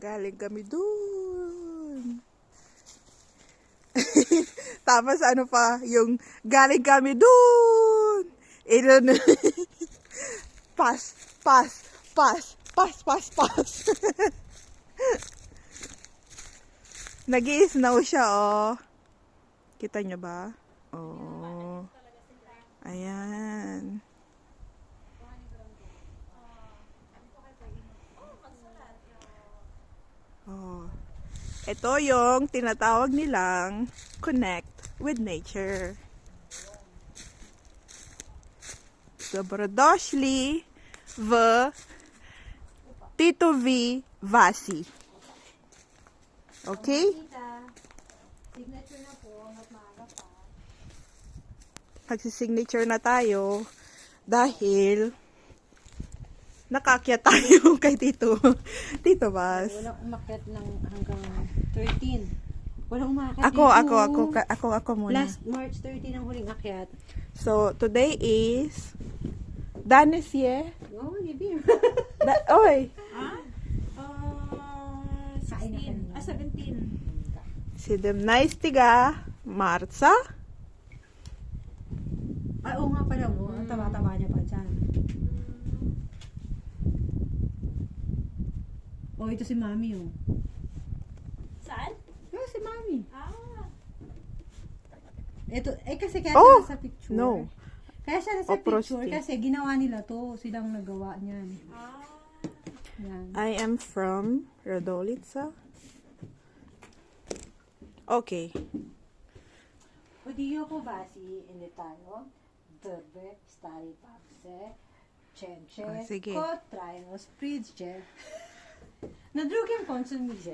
Galing kami dun. Tapos ano pa, yung galing kami dun. Pass. Nag-i-snow siya, oh. Kita nyo ba? Oh. Ayan. Oh. Ito yung tinatawag nilang connect with nature. Dobrodošli v Titovi vasi. Okay? Signature na po, mas maaga pa. Magsisignature na tayo dahil nakakyat tayo kay Tito Bas. Walang umakyat ng hanggang 13. Walang umakyat Ako muna. Last March 13 ang huling akyat. So, today is Danesye. Oh, hindi. Oy! 16. 17. 17 Marca. Ay, oo nga pala mo. Ang taba-taba niya pa dyan. Oh, ito si Mami, oh. Saan? Oh, si Mami. Ah. Ito, kasi kaya Oh! siya nasa picture. No. Kaya siya nasa Oprosti. picture kasi ginawa nila to. Silang nagawa niyan. Ah. Yan. I am from Radolica. Okay. Odiyo po basi tayo. Drbe, stari papse, čenče, sige. ko trajno spriđe. Na drugim koncu niže.